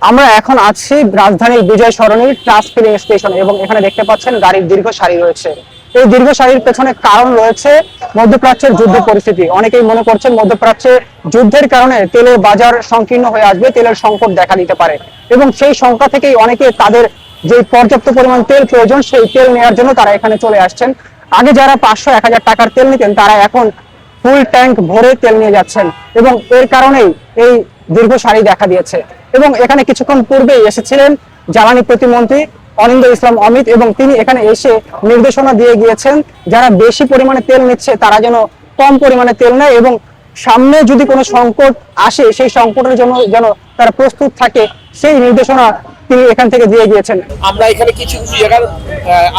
আমরা এখন আছি রাজধানীর বিজয় সরণির ট্রাস্ট ফিলিং স্টেশন এবং এখানে দেখতে পাচ্ছেন গাড়ির দীর্ঘ সারি রয়েছে। এই দীর্ঘ সারির পেছনে কারণ রয়েছে মধ্যপ্রাচ্যের যুদ্ধ পরিস্থিতি। অনেকেই মনে করছেন মধ্যপ্রাচ্যে যুদ্ধের কারণে তেলের বাজার সংকীর্ণ হয়ে আসবে, তেলের সংকট দেখা দিতে পারে এবং সেই সংখ্যা থেকেই অনেকে তাদের যে পর্যাপ্ত পরিমাণ তেল প্রয়োজন সেই তেল নেওয়ার জন্য তারা এখানে চলে আসছেন। আগে যারা 500-1000 টাকার তেল নিতেন তারা এখন ফুল ট্যাঙ্ক ভরে তেল নিয়ে যাচ্ছেন এবং এর কারণেই এই দীর্ঘ সারি দেখা দিয়েছে। এবং এখানে কিছুক্ষণ পূর্বেই এসেছিলেন জ্বালানি প্রতিমন্ত্রী অনিন্দ ইসলাম অমিত এবং তিনি এখানে এসে নির্দেশনা দিয়ে গিয়েছেন যারা বেশি পরিমাণে তেল নিচ্ছে তারা যেন কম পরিমাণে তেল নেয় এবং সামনে যদি কোনো সংকট আসে সেই সংকটের জন্য যেন তারা প্রস্তুত থাকে সেই নির্দেশনা তিনি এখান থেকে দিয়ে গিয়েছেন। আমরা এখানে কিছু কিছু জায়গার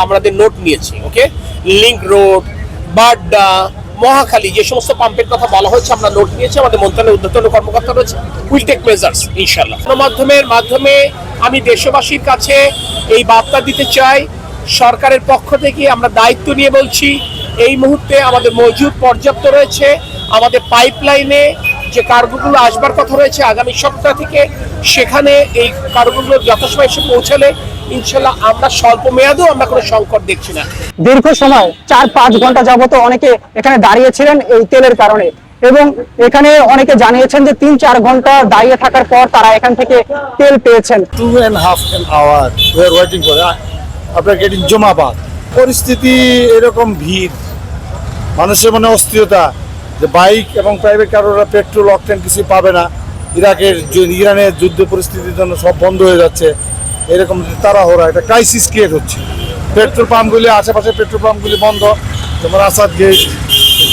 আমাদের নোট নিয়েছি। ওকে, লিংক রোড, বাড্ডা, মহাখালী যে সমস্ত পাম্পের কথা বলা হয়েছে আমরা নোট নিয়েছি। আমাদের মন্ত্রণালয়ের ঊর্ধ্বতন কর্মকর্তা রয়েছে, উইল টেক মেজার্স ইনশাআল্লাহ। গণমাধ্যমের মাধ্যমে আমি দেশবাসীর কাছে এই বার্তা দিতে চাই, সরকারের পক্ষ থেকে আমরা দায়িত্ব নিয়ে বলছি এই মুহূর্তে আমাদের মজুদ পর্যাপ্ত রয়েছে। আমাদের পাইপলাইনে যে কার্গোগুলো আসবার কথা রয়েছে আগামী সপ্তাহ থেকে, সেখানে এই কার্গোগুলো যথাসময়ে এসে পৌঁছালে ইনশাআল্লাহ আমরা স্বল্প মেয়াদেও আমরা কোনো সংকট দেখছি না। দীর্ঘ সময় 4-5 ঘন্টা যাবত অনেকে এখানে দাঁড়িয়েছিলেন এই তেলের কারণে এবং এখানে অনেকে জানিয়েছেন যে 3-4 ঘন্টা দাঁড়িয়ে থাকার পর তারা এখান থেকে তেল পেয়েছেন। 2.5 hour we are waiting for after getting Jomabad. পরিস্থিতি এরকম ভিড়, মানুষের মনে অস্থিরতা যে বাইক এবং প্রাইভেট কারোরা পেট্রোল অকটেন কিছু পাবে না। ইরানের যুদ্ধ পরিস্থিতির জন্য সব বন্ধ হয়ে যাচ্ছে, এরকম তাড়াহুড়া একটা ক্রাইসিস ক্রিয়েট হচ্ছে। পেট্রোল পাম্পগুলি আশেপাশে পেট্রোল পাম্পগুলি বন্ধ, যেমন আসাদ গেট,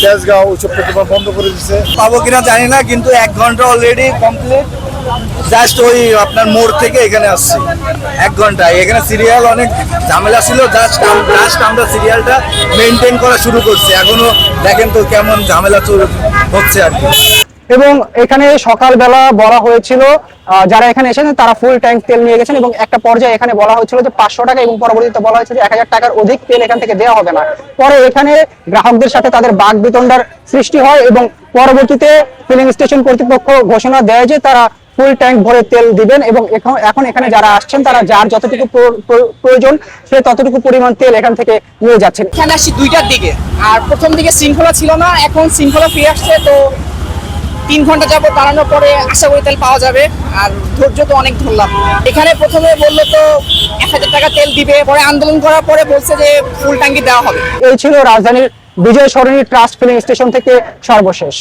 তেজগাঁও, ওইসব পেট্রোল পাম্প বন্ধ করে দিচ্ছে। পাবো কিনা জানি না, কিন্তু 1 ঘন্টা অলরেডি কমপ্লিট। জাস্ট ওই আপনার মোড় থেকে এখানে আসছি 1 ঘন্টা। এখানে সিরিয়াল অনেক ঝামেলা ছিল, জাস্ট আমরা সিরিয়ালটা মেনটেন করা শুরু করছি। এখনো দেখেন তো কেমন ঝামেলা হচ্ছে আর কি। এবং এখানে সকালবেলা বলা হয়েছিল যারা এখানে এসেছেন তারা ফুল ট্যাঙ্ক তেল নিয়ে গেছেন এবং একটা পর্যায়ে এখানে বলা হয়েছিল যে 500 টাকা এবং পরবর্তীতে বলা হয়েছে যে 1000 টাকার অধিক তেল এখান থেকে দেওয়া হবে না। পরে এখানে গ্রাহকদের সাথে তাদের বাকবিতণ্ডার সৃষ্টি হয় এবং পরবর্তীতে ফিলিং স্টেশন কর্তৃপক্ষ ঘোষণা দেয় যে তারা ফুল ট্যাঙ্ক ভরে তেল দিবেন এবং এখন এখানে যারা আসছেন তারা যার যতটুকু প্রয়োজন সে ততটুকু পরিমাণ তেল এখান থেকে নিয়ে যাচ্ছেন। এখানে আসছি 2টার দিকে, আর প্রথম দিকে শৃঙ্খলা ছিল না, এখন শৃঙ্খলা ফিরে আসছে। তো 3 ঘন্টা যাবো দাঁড়ানোর পরে আশা করি তেল পাওয়া যাবে। আর ধৈর্য তো অনেক ধরলাম। এখানে প্রথমে বললো তো 1000 টাকা তেল দিবে, পরে আন্দোলন করার পরে বলছে যে ফুল ট্যাঙ্কি দেওয়া হবে। এই ছিল রাজধানীর বিজয় সরণি ট্রাস্ট ফিলিং স্টেশন থেকে সর্বশেষ।